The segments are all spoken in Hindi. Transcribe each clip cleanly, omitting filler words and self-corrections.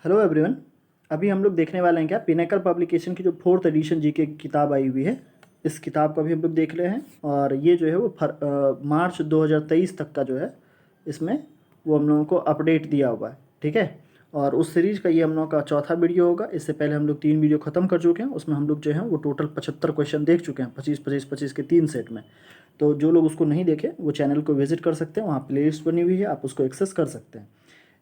Hello everyone. अभी हम लोग देखने वाले हैं क्या पिनेकल पब्लिकेशन की जो 4th एडिशन जीके की किताब आई हुई है। इस किताब को भी हम लोग देख रहे हैं और ये जो है वो मार्च 2023 तक का जो है इसमें वो हम लोगों को अपडेट दिया हुआ है। ठीक है। और उस सीरीज़ का ये हम लोगों का चौथा वीडियो होगा। इससे पहले हम लोग 3 वीडियो ख़त्म कर चुके हैं। उसमें हम लोग जो है वो टोटल 75 क्वेश्चन देख चुके हैं, 25 के 3 सेट में। तो जो लोग उसको नहीं देखे वो चैनल को विजिट कर सकते हैं, वहाँ प्लेलिस्ट बनी हुई है, आप उसको एक्सेस कर सकते हैं।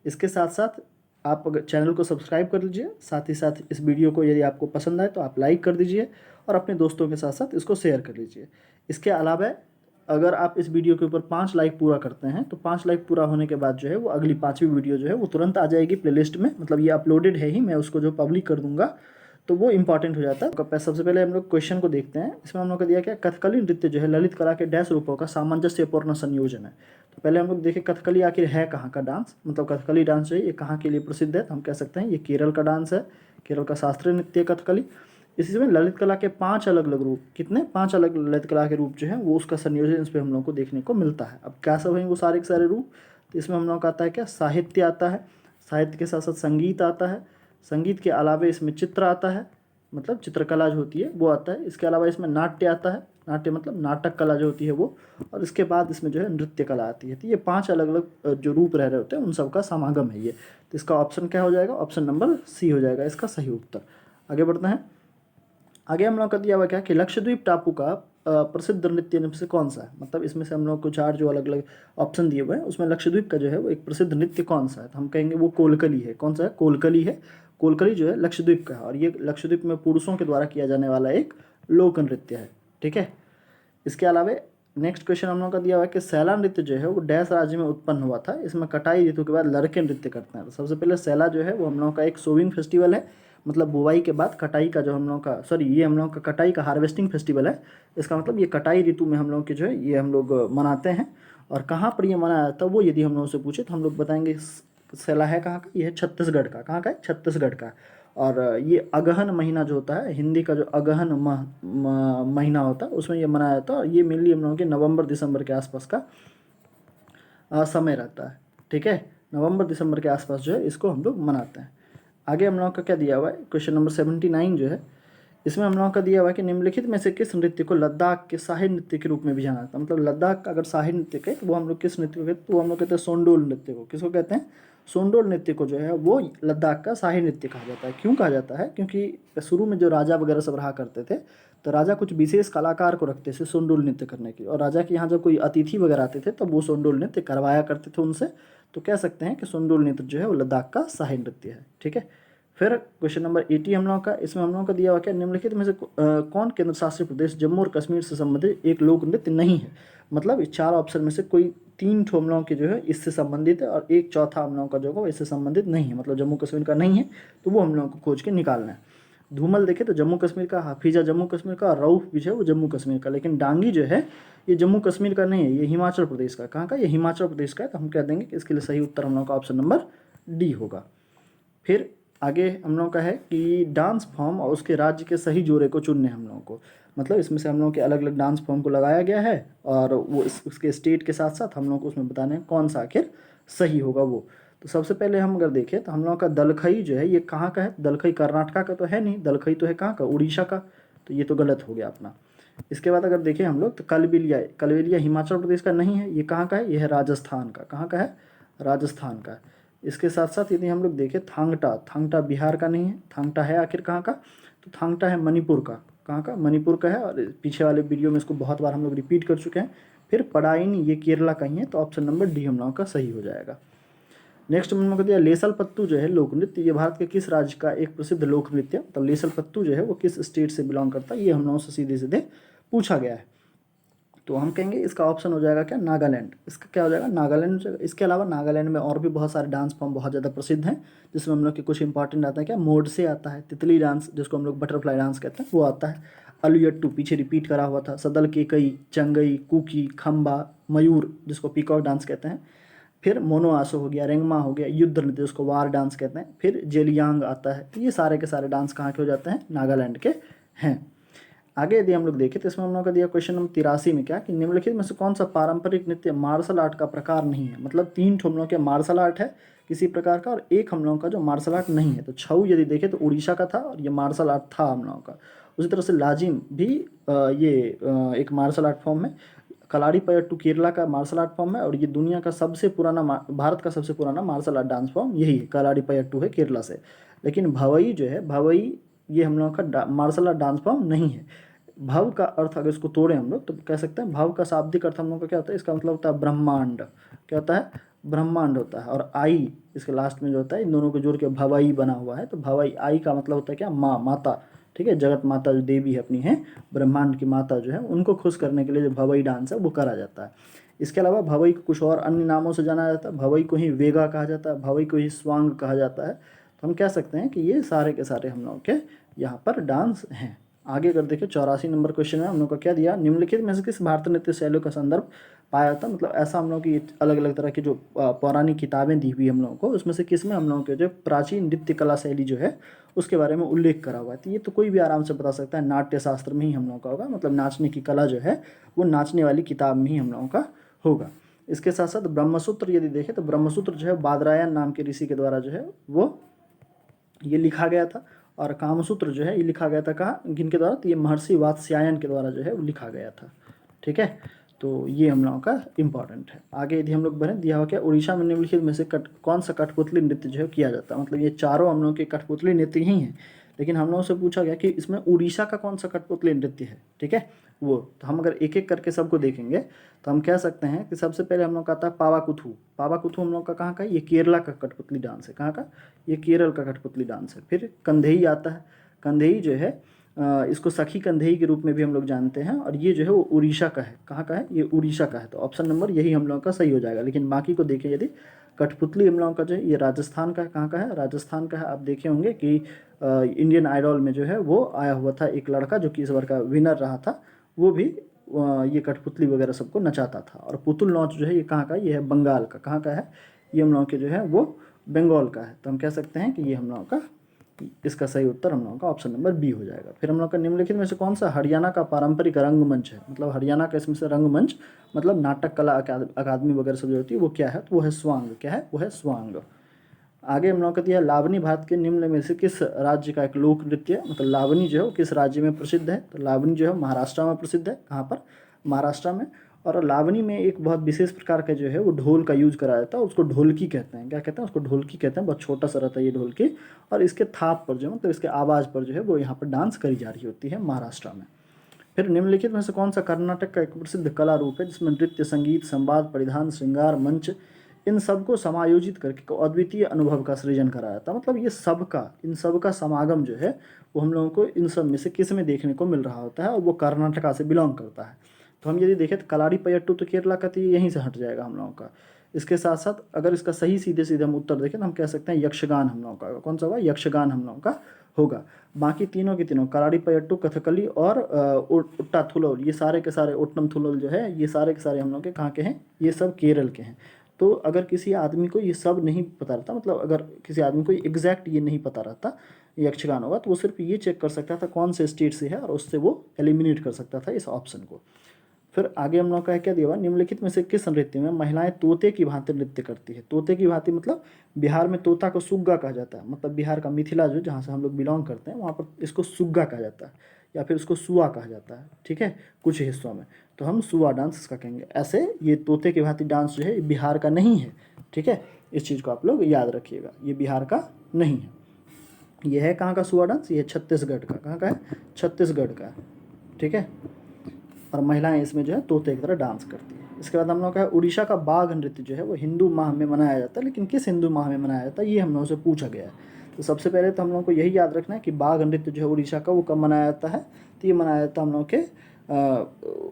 इसके साथ साथ आप अगर चैनल को सब्सक्राइब कर लीजिए, साथ ही साथ इस वीडियो को यदि आपको पसंद आए तो आप लाइक कर दीजिए और अपने दोस्तों के साथ साथ इसको शेयर कर लीजिए। इसके अलावा अगर आप इस वीडियो के ऊपर 5 लाइक पूरा करते हैं तो 5 लाइक पूरा होने के बाद जो है वो अगली 5वीं वीडियो जो है वो तुरंत आ जाएगी प्लेलिस्ट में। मतलब ये अपलोडेड है ही, मैं उसको जो पब्लिक कर दूंगा तो वो इंपॉर्टेंट हो जाता है। सबसे पहले हम लोग क्वेश्चन को देखते हैं। इसमें हम लोग का दिया क्या, कथकली नृत्य जो है ललित कला के डैश रूपों का सामंजस्यपूर्ण संयोजन है। तो पहले हम लोग देखें कथकली आखिर है कहाँ का डांस, मतलब कथकली डांस जो है ये कहाँ के लिए प्रसिद्ध है। तो हम कह सकते हैं ये केरल का डांस है, केरल का शास्त्रीय नृत्य कथकली। इसी में ललित कला के 5 अलग अलग रूप, कितने 5 अलग ललित कला के रूप जो है वो उसका संयोजन इस पर हम लोग को देखने को मिलता है। अब क्या सब है वो सारे के सारे रूप। तो इसमें हम लोग का आता है क्या, साहित्य आता है, साहित्य के साथ साथ संगीत आता है, संगीत के अलावा इसमें चित्र आता है, मतलब चित्रकला जो होती है वो आता है। इसके अलावा इसमें नाट्य आता है, नाट्य मतलब नाटक कला जो होती है वो, और इसके बाद इसमें जो है नृत्य कला आती है। तो ये 5 अलग अलग जो रूप रह रहे होते हैं उन सब का समागम है ये। तो इसका ऑप्शन क्या हो जाएगा, ऑप्शन नंबर सी हो जाएगा इसका सही उत्तर। आगे बढ़ते हैं। आगे हम लोग का दिया हुआ क्या कि लक्षद्वीप टापू का प्रसिद्ध नृत्य में से कौन सा है। मतलब इसमें से हम लोग को 4 जो अलग अलग ऑप्शन दिए हुए हैं उसमें लक्षद्वीप का जो है वो एक प्रसिद्ध नृत्य कौन सा है। तो हम कहेंगे वो कोलकली है। कौन सा है, कोलकली है। कोलकली जो है लक्षद्वीप का है और ये लक्षद्वीप में पुरुषों के द्वारा किया जाने वाला एक लोक नृत्य है। ठीक है। इसके अलावा नेक्स्ट क्वेश्चन हम लोग का दिया हुआ है कि सैला नृत्य जो है वो डैश राज्य में उत्पन्न हुआ था। इसमें कटाई ऋतु के बाद लड़के नृत्य करते हैं। तो सबसे पहले सैला जो है वो हम लोग का एक सोविंग फेस्टिवल है, मतलब बुवाई के बाद कटाई का जो हम लोग का, सॉरी ये हम लोग का कटाई का हार्वेस्टिंग फेस्टिवल है। इसका मतलब ये कटाई ऋतु में हम लोग के जो है ये हम लोग मनाते हैं। और कहाँ पर ये मनाया जाता है वो यदि हम लोगों से पूछे तो हम लोग बताएंगे सैला है कहाँ का, ये है छत्तीसगढ़ का। कहाँ का है, छत्तीसगढ़ का। और ये अगहन महीना जो होता है, हिंदी का जो अगहन महीना होता है उसमें ये मनाया जाता है। और ये मेनली हम लोगों के नवंबर दिसंबर के आसपास का समय रहता है। ठीक है, नवंबर दिसंबर के आसपास जो है इसको हम लोग मनाते हैं। आगे हम लोगों का क्या दिया हुआ है, क्वेश्चन नंबर 79 जो है इसमें हम लोगों का दिया हुआ है कि निम्नलिखित में से किस नृत्य को लद्दाख के शाही नृत्य के रूप में भी जाना जाता है। मतलब लद्दाख का अगर शाही नृत्य कहे तो वो हम लोग किस नृत्य को कहते हैं, तो वो हम लोग कहते हैं सोंडोल नृत्य को। किसको कहते हैं, सोंडोल नृत्य को जो है वो लद्दाख का शाही नृत्य कहा जाता है। क्यों कहा जाता है, क्योंकि शुरू में जो राजा वगैरह सब रहा करते थे तो राजा कुछ विशेष कलाकार को रखते थे सोंडोल नृत्य करने की, और राजा के यहाँ जब कोई अतिथि वगैरह आते थे तब वो सोंडोल नृत्य करवाया करते थे उनसे। तो कह सकते हैं कि सोंडोल नृत्य जो है वो लद्दाख का शाही नृत्य है। ठीक है। फिर क्वेश्चन नंबर 80 हम लोगों का, इसमें हम लोगों का दिया हुआ क्या, निम्नलिखित में से कौन केंद्र शासित प्रदेश जम्मू और कश्मीर से संबंधित एक लोक नृत्य नहीं है। मतलब इस 4 ऑप्शन में से कोई 3 ठो हम लोगों के जो है इससे संबंधित है और एक चौथा हम लोगों का जो है इससे संबंधित नहीं है, मतलब जम्मू कश्मीर का नहीं है। तो वो हम लोगों को खोज के निकालना है। धूमल देखे तो जम्मू कश्मीर का, हाफिजा जम्मू कश्मीर का, और रऊफ भी जो है वो जम्मू कश्मीर का। लेकिन डांगी जो है ये जम्मू कश्मीर का नहीं है, ये हिमाचल प्रदेश का। कहाँ का, ये हिमाचल प्रदेश का है। तो हम कह देंगे कि इसके लिए सही उत्तर हम लोग का ऑप्शन नंबर डी होगा। फिर आगे हम लोग का है कि डांस फॉर्म और उसके राज्य के सही जोड़े को चुनने हम लोगों को। मतलब इसमें से हम लोग के अलग अलग डांस फॉर्म को लगाया गया है और वो उसके स्टेट के साथ साथ हम लोग को उसमें बताना है कौन सा आखिर सही होगा वो। तो सबसे पहले हम अगर देखें तो हम लोग का दलखई जो है ये कहाँ का है, दलखई कर्नाटका का तो है नहीं, दलखई तो है कहाँ का, उड़ीसा का। तो ये तो गलत हो गया अपना। इसके बाद अगर देखें हम लोग तो कलबिलिया, कलबिलिया हिमाचल प्रदेश का नहीं है, ये कहाँ का है, ये है राजस्थान का। कहाँ का है, राजस्थान का। इसके साथ साथ यदि हम लोग देखें थांगटा, थांगटा बिहार का नहीं है, थांगटा है आखिर कहाँ का, तो थांगटा है मणिपुर का। कहाँ का, मणिपुर का है। और पीछे वाले वीडियो में इसको बहुत बार हम लोग रिपीट कर चुके हैं। फिर पडाइन ये केरला का ही है। तो ऑप्शन नंबर डी हम लोगों का सही हो जाएगा। नेक्स्ट हम लोग को दिया लेसल पत्तू जो है लोक नृत्य, ये भारत के किस राज्य का एक प्रसिद्ध लोक नृत्य। तो लेसल पत्तू जो है वो किस स्टेट से बिलोंग करता है, ये हम लोगों से सीधे सीधे पूछा गया है। तो हम कहेंगे इसका ऑप्शन हो जाएगा क्या, नागालैंड। इसका क्या हो जाएगा, नागालैंड हो जाएगा। इसके अलावा नागालैंड में और भी बहुत सारे डांस फॉर्म बहुत ज़्यादा प्रसिद्ध हैं, जिसमें हम लोग के कुछ इंपॉर्टेंट आता है क्या, मोडसे आता है, तितली डांस जिसको हम लोग बटरफ्लाई डांस कहते हैं वो आता है, अलुयट्टू पीछे रिपीट करा हुआ था, सदल केकई, चंगई, कुकी, खम्बा, मयूर जिसको पीकॉक डांस कहते हैं, फिर मोनो आसो हो गया, रेंगमा हो गया, युद्ध नृत्य जिसको वार डांस कहते हैं, फिर जेलियांग आता है। तो ये सारे के सारे डांस कहाँ के हो जाते हैं, नागालैंड के हैं। आगे यदि हम लोग देखें तो इसमें हम लोग का दिया क्वेश्चन नंबर 83 में क्या कि निम्नलिखित में से कौन सा पारंपरिक नृत्य मार्शल आर्ट का प्रकार नहीं है। मतलब 3 ठो हम लोग के मार्शल आर्ट है किसी प्रकार का और एक हम लोगों का जो मार्शल आर्ट नहीं है। तो छऊ यदि देखें तो उड़ीसा का था और ये मार्शल आर्ट था हम लोगों का। उसी तरह से लाजिम भी एक मार्शल आर्ट फॉर्म है। कलारीपयट्टू केरला का मार्शल आर्ट फॉर्म है और ये दुनिया का सबसे पुराना भारत का सबसे पुराना मार्शल आर्ट डांस फॉर्म यही है, कलारीपयट्टू है केरला से। लेकिन भवई जो है, भवई ये हम लोग का मार्शल आर्ट डांस फॉर्म नहीं है। भव का अर्थ अगर इसको तोड़ें हम लोग तो कह सकते हैं भव का शाब्दिक अर्थ हम लोग का क्या होता है, इसका मतलब होता है ब्रह्मांड। क्या होता है, ब्रह्मांड होता है। और आई इसके लास्ट में जो होता है, इन दोनों को जोड़ के भवई बना हुआ है। तो भवई आई का मतलब होता है क्या, माँ, माता। ठीक है, जगत माता जो देवी है अपनी है, ब्रह्मांड की माता जो है, उनको खुश करने के लिए जो भवई डांस है वो करा जाता है। इसके अलावा भवई को कुछ और अन्य नामों से जाना जाता है। भवई को ही वेगा कहा जाता है, भवई को ही स्वांग कहा जाता है। तो हम कह सकते हैं कि ये सारे के सारे हम लोग के यहाँ पर डांस हैं। आगे अगर देखें 84 नंबर क्वेश्चन में हम लोग का क्या दिया, निम्नलिखित में से किस भारतीय नृत्य शैलियों का संदर्भ पाया जाता है। मतलब ऐसा हम लोग की अलग अलग तरह की जो पौराणिक किताबें दी हुई हम लोगों को, उसमें से किस में हम लोगों के जो प्राचीन नृत्य कला शैली जो है उसके बारे में उल्लेख करा हुआ है। तो ये तो कोई भी आराम से बता सकता है, नाट्य शास्त्र में ही हम लोगों का होगा। मतलब नाचने की कला जो है वो नाचने वाली किताब में ही हम लोगों का होगा। इसके साथ साथ ब्रह्मसूत्र यदि देखें तो ब्रह्मसूत्र जो है बादरायन नाम के ऋषि के द्वारा जो है वो ये लिखा गया था। और कामसूत्र जो है ये लिखा गया था कहाँ, किनके द्वारा, तो ये महर्षि वात्स्यायन के द्वारा जो है वो लिखा गया था। ठीक है, तो ये हम लोगों का इंपॉर्टेंट है। आगे यदि हम लोग बढ़ें, दिया हुआ क्या, उड़ीसा में निम्नलिखित में से कौन सा कठपुतली नृत्य जो है किया जाता है। मतलब ये चारों हम लोग के कठपुतली नृत्य ही हैं, लेकिन हम लोगों से पूछा गया कि इसमें उड़ीसा का कौन सा कठपुतली नृत्य है। ठीक है, वो तो हम अगर एक एक करके सबको देखेंगे तो हम कह सकते हैं कि सबसे पहले हम लोग का आता है पावाकुथू। पावाकुथू हम लोग का कहाँ का है, ये केरला का कठपुतली डांस है। कहाँ का, ये केरल का कठपुतली डांस है। फिर कंधेई आता है। कंधेई जो है इसको सखी कंधेई के रूप में भी हम लोग जानते हैं और ये जो है वो उड़ीसा का है। कहाँ का है, ये उड़ीसा का है। तो ऑप्शन नंबर यही हम लोगों का सही हो जाएगा। लेकिन बाकी को देखें यदि, कठपुतली हम लोगों का जो है ये राजस्थान का है। कहाँ का है, राजस्थान का है। आप देखे होंगे कि इंडियन आइडल में जो है वो आया हुआ था एक लड़का जो कि इस बार का विनर रहा था, वो भी ये कठपुतली वगैरह सबको नचाता था। और पुतुल नाच जो है ये कहाँ का है, ये है बंगाल का। कहाँ का है, ये हम लोगों के जो है वो बंगाल का है। तो हम कह सकते हैं कि ये हम लोगों का, इसका सही उत्तर हम लोगों का ऑप्शन नंबर बी हो जाएगा। फिर हम लोग का निम्नलिखित में से कौन सा हरियाणा का पारंपरिक रंगमंच है। मतलब हरियाणा का इसमें से रंगमंच, मतलब नाटक कला अकादमी वगैरह सब जो होती है वो क्या है, तो वो है स्वांग। क्या है, वो है स्वांग। आगे हम लोग का दिया, लावनी भारत के निम्न में से किस राज्य का एक लोक नृत्य है। मतलब लावनी जो है वो किस राज्य में प्रसिद्ध है, तो लावनी जो है महाराष्ट्र में प्रसिद्ध है। कहाँ पर, महाराष्ट्र में। और लावनी में एक बहुत विशेष प्रकार का जो है वो ढोल का यूज कराया जाता है, उसको ढोलकी कहते हैं। क्या कहते हैं, उसको ढोलकी कहते हैं। बहुत छोटा सा रहता है ये ढोलकी, और इसके थाप पर जो, मतलब इसके आवाज़ पर जो है वो यहाँ पर डांस करी जा रही होती है महाराष्ट्र में। फिर निम्नलिखित में से कौन सा कर्नाटक का एक प्रसिद्ध कला रूप है जिसमें नृत्य, संगीत, संवाद, परिधान, श्रृंगार, मंच, इन सबको समायोजित करके एक अद्वितीय अनुभव का सृजन कराया था। मतलब ये सबका, इन सब का समागम जो है वो हम लोगों को इन सब में से किस में देखने को मिल रहा होता है, और वो कर्नाटका से बिलोंग करता है। तो हम यदि देखें तो कलारीपयट्टू तो केरला का, तो ये यहीं से हट जाएगा हम लोगों का। इसके साथ साथ अगर इसका सही सीधे सीधे हम उत्तर देखें तो हम कह सकते हैं यक्षगान हम लोगों का। कौन सा होगा, यक्षगान हम लोगों का होगा। बाकी तीनों की तीनों, कलारीपयट्टू, कथकली और उट्टाथुलोल, ये सारे के सारे, ओट्टम थुलोल जो है, ये सारे के सारे हम लोग के कहाँ के हैं, ये सब केरल के हैं। तो अगर किसी आदमी को ये सब नहीं पता रहता, मतलब अगर किसी आदमी को एग्जैक्ट ये नहीं पता रहता यक्षगान होगा, तो वो सिर्फ ये चेक कर सकता था कौन से स्टेट से है, और उससे वो एलिमिनेट कर सकता था इस ऑप्शन को। फिर आगे हम लोग का क्या दिया हुआ, निम्नलिखित में से किस नृत्य में महिलाएं तोते की भांति नृत्य करती है। तोते की भांति मतलब बिहार में तोता को सुग्गा कहा जाता है। मतलब बिहार का मिथिला जो, जहाँ से हम लोग बिलोंग करते हैं, वहाँ पर इसको सुग्गा कहा जाता है, या फिर इसको सुआ कहा जाता है। ठीक है, कुछ हिस्सों में तो हम सुआ डांस इसका कहेंगे। ऐसे ये तोते की भांति डांस जो है बिहार का नहीं है। ठीक है, इस चीज़ को आप लोग याद रखिएगा, ये बिहार का नहीं है। ये है कहाँ का सुआ डांस, ये छत्तीसगढ़ का। कहाँ का है, छत्तीसगढ़ का। ठीक है, और महिलाएं इसमें जो है तोते की तरह डांस करती है। इसके बाद हम लोग का है उड़ीसा का बाघ नृत्य जो है वो हिंदू माह में मनाया जाता है। लेकिन किस हिंदू माह में मनाया जाता है, ये हम लोगों से पूछा गया है। तो सबसे पहले तो हम लोग को यही याद रखना है कि बाघ नृत्य जो है उड़ीसा का, वो कब मनाया जाता है, तो ये मनाया जाता है हम लोग के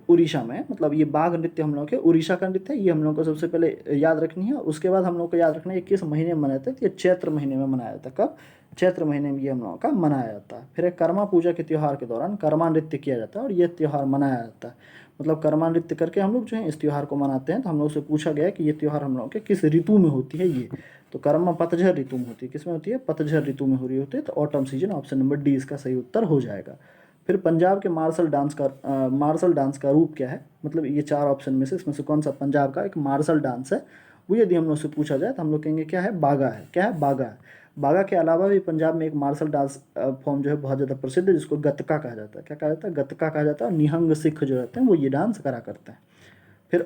उड़ीसा में। मतलब ये बाघ नृत्य हम लोग के उड़ीसा का नृत्य है, ये हम लोग को सबसे पहले याद रखनी है। उसके बाद हम लोग को याद रखना है ये किस महीने में मनाया जाता है, तो ये चैत्र महीने में मनाया जाता है। कब, चैत्र महीने में ये हम लोगों का मनाया जाता है। फिर एक कर्मा पूजा के त्यौहार के दौरान कर्मा नृत्य किया जाता है और ये त्यौहार मनाया जाता है। मतलब कर्मा नृत्य करके हम लोग जो है इस त्यौहार को मनाते हैं। तो हम लोग से पूछा गया है कि ये त्यौहार हम लोग के किस ऋतु में होती है। ये तो कर्मा पतझड़ ऋतु में होती है। किस में होती है, पतझड़ ऋतु में हो रही होती है। तो autumn season, option number D इसका सही उत्तर हो जाएगा। फिर पंजाब के मार्शल डांस का रूप क्या है, मतलब ये 4 ऑप्शन में से इसमें से कौन सा पंजाब का एक मार्शल डांस है, वो यदि हम लोग से पूछा जाए तो हम लोग कहेंगे क्या है, बागा है। क्या है, बागा है। बागा के अलावा भी पंजाब में एक मार्शल डांस फॉर्म जो है बहुत ज़्यादा प्रसिद्ध है, जिसको गतका कहा जाता है। क्या कहा जाता है, गतका कहा जाता है। और निहंग सिख जो रहते हैं वो ये डांस करा करते हैं। फिर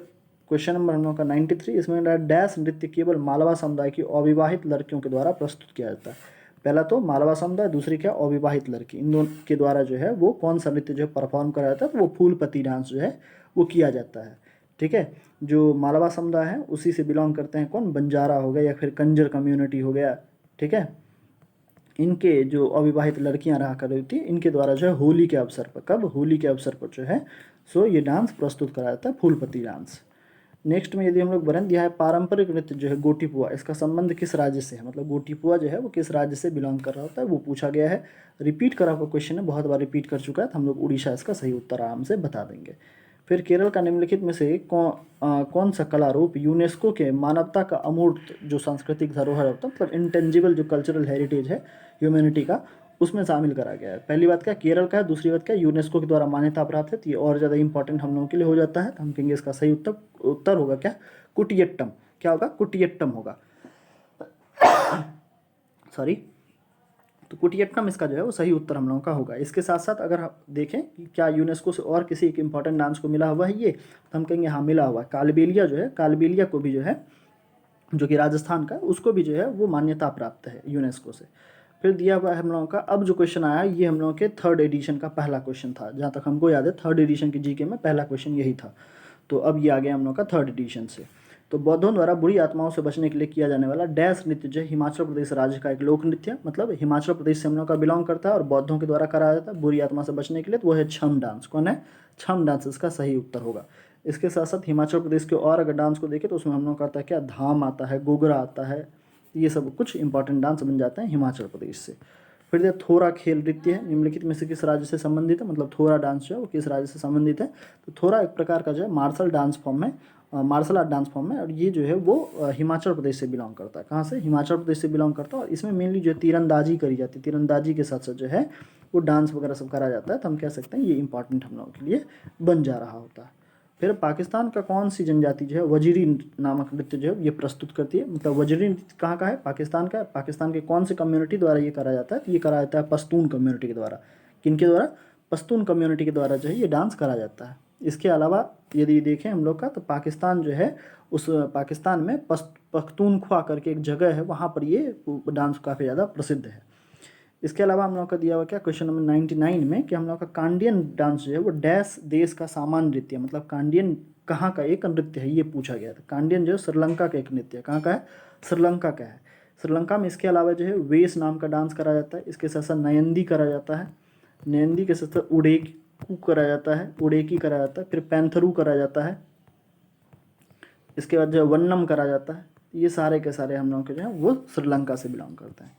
क्वेश्चन नंबर हम लोग का 93, इसमें डैश नृत्य केवल मालवा समुदाय की अविवाहित लड़कियों के द्वारा प्रस्तुत किया जाता है। पहला तो मालवा समुदाय, दूसरी क्या, अविवाहित लड़की, इन दोनों के द्वारा जो है वो कौन सा नृत्य जो है परफॉर्म कराया जाता है, तो वो फूलपति डांस जो है वो किया जाता है। ठीक है, जो मालवा समुदाय है उसी से बिलोंग करते हैं कौन, बंजारा हो गया या फिर कंजर कम्युनिटी हो गया। ठीक है, इनके जो अविवाहित लड़कियां रहा करती थी, इनके द्वारा जो है होली के अवसर पर, कब, होली के अवसर पर जो है सो ये डांस प्रस्तुत कराया जाता है, फूलपति डांस। नेक्स्ट में यदि हम लोग बरन दिया है पारंपरिक नृत्य जो है गोटीपुआ, इसका संबंध किस राज्य से है, मतलब गोटीपुआ जो है वो किस राज्य से बिलोंग कर रहा होता है, वो पूछा गया है। रिपीट करा हुआ क्वेश्चन है, बहुत बार रिपीट कर चुका है, तो हम लोग उड़ीसा इसका सही उत्तर आराम से बता देंगे। फिर केरल का निम्नलिखित में से कौन सा कला रूप यूनेस्को के मानवता का अमूर्त जो सांस्कृतिक धरोहर होता है, मतलब इंटेंजिबल जो कल्चरल हेरिटेज है ह्यूमैनिटी का, उसमें शामिल करा गया है। पहली बात क्या, केरल का है। दूसरी बात क्या, यूनेस्को के द्वारा मान्यता प्राप्त है, तो ये और ज़्यादा इंपॉर्टेंट हम लोगों के लिए हो जाता है। तो हम कहेंगे इसका सही उत्तर होगा क्या, कुटियट्टम। क्या होगा, कुटियट्टम होगा। सॉरी, तो कुटियट्टम इसका जो है वो सही उत्तर हम लोगों का होगा। इसके साथ साथ अगर हम देखें कि क्या यूनेस्को से और किसी एक इंपॉर्टेंट डांस को मिला हुआ है ये, तो हम कहेंगे हाँ मिला हुआ है। कालबेलिया जो है, कालबेलिया को भी जो है, जो कि राजस्थान का है, उसको भी जो है वो मान्यता प्राप्त है यूनेस्को से। फिर दिया हुआ है हम लोगों का, अब जो क्वेश्चन आया ये हम लोगों के 3rd एडिशन का पहला क्वेश्चन था, जहाँ तक हमको याद है 3rd एडिशन की जीके में पहला क्वेश्चन यही था। तो अब ये आ गया हम लोग का 3rd एडिशन से। तो बौद्धों द्वारा बुरी आत्माओं से बचने के लिए किया जाने वाला डैश नृत्य जो है हिमाचल प्रदेश राज्य का एक लोक नृत्य है, मतलब हिमाचल प्रदेश से हम लोग का बिलोंग करता है और बौद्धों के द्वारा कराया जाता है बुरी आत्मा से बचने के लिए, तो वो है छम डांस। कौन है, छम डांस इसका सही उत्तर होगा। इसके साथ साथ हिमाचल प्रदेश के और अगर डांस को देखें तो उसमें हम लोग का आता है क्या, धाम आता है, गोगरा आता है, ये सब कुछ इंपॉर्टेंट डांस बन जाते हैं हिमाचल प्रदेश से। फिर ये थोरा खेल नृत्य है, निम्नलिखित में से किस राज्य से संबंधित है, मतलब थोरा डांस जो है वो किस राज्य से संबंधित है, तो थोरा एक प्रकार का जो है मार्शल डांस फॉर्म है, मार्शल आर्ट डांस फॉर्म है, और ये जो है वो हिमाचल प्रदेश से बिलोंग करता है। कहाँ से, हिमाचल प्रदेश से बिलोंग करता है। और इसमें मेनली जो है तीरंदाजी करी जाती है, तीरंदाजी के साथ साथ जो है वो डांस वगैरह सब करा जाता है। तो हम कह सकते हैं ये इंपॉर्टेंट हम लोगों के लिए बन जा रहा होता है। फिर पाकिस्तान का कौन सी जनजाति जो है वजीरी नामक नृत्य जो है ये प्रस्तुत करती है, मतलब वजीरी नृत्य कहाँ का है, पाकिस्तान का है। पाकिस्तान के कौन सी कम्युनिटी द्वारा ये करा जाता है, तो ये करा जाता है पश्तून कम्युनिटी के द्वारा। किनके द्वारा, पश्तून कम्युनिटी के द्वारा जो है ये डांस करा जाता है। इसके अलावा यदि देखें हम लोग का, तो पाकिस्तान जो है उस पाकिस्तान में पख्तूनख्वा करके एक जगह है, वहाँ पर ये डांस काफ़ी ज़्यादा प्रसिद्ध है। इसके अलावा हम लोग का दिया हुआ क्या, क्वेश्चन नंबर 99 में कि हम लोग का कांडियन डांस जो है वो डैश देश का सामान्य नृत्य है, मतलब कांडियन कहाँ का एक नृत्य है ये पूछा गया था। कांडियन जो है श्रीलंका का एक नृत्य है। कहाँ का है, श्रीलंका का है। श्रीलंका में इसके अलावा जो है वेश नाम का डांस करा जाता है। इसके साथ साथ नयंदी करा जाता है, नयंदी के साथ साथ उड़ेकू करा जाता है, उड़ेकी करा जाता है, फिर पैंथरू करा जाता है। इसके बाद जो है वन्नम करा जाता है। ये सारे के सारे हम लोग के जो है वो श्रीलंका से बिलोंग करते हैं।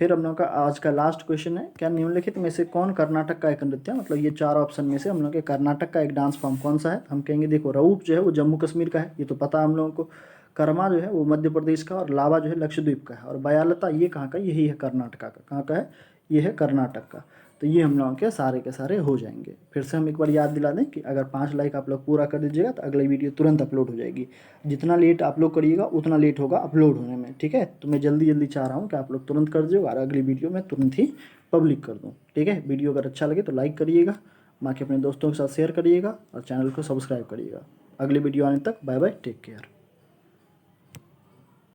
फिर हम लोग का आज का लास्ट क्वेश्चन है, क्या निम्नलिखित में से कौन कर्नाटक का एक नृत्य है, मतलब ये 4 ऑप्शन में से हम लोग के कर्नाटक का एक डांस फॉर्म कौन सा है। हम कहेंगे देखो, रऊप जो है वो जम्मू कश्मीर का है, ये तो पता है हम लोगों को। कर्मा जो है वो मध्य प्रदेश का, और लावा जो है लक्षद्वीप का है, और बयालता ये कहाँ का, यही है कर्नाटका का। कहाँ का है, ये है कर्नाटक का। तो ये हम लोगों के सारे हो जाएंगे। फिर से हम एक बार याद दिला दें कि अगर 5 लाइक आप लोग पूरा कर दीजिएगा तो अगली वीडियो तुरंत अपलोड हो जाएगी। जितना लेट आप लोग करिएगा उतना लेट होगा अपलोड होने में, ठीक है। तो मैं जल्दी जल्दी चाह रहा हूँ कि आप लोग तुरंत कर दीजिएगा और अगली वीडियो मैं तुरंत ही पब्लिक कर दूँ, ठीक है। वीडियो अगर अच्छा लगे तो लाइक करिएगा, बाकी अपने दोस्तों के साथ शेयर करिएगा और चैनल को सब्सक्राइब करिएगा। अगली वीडियो आने तक बाय बाय, टेक केयर।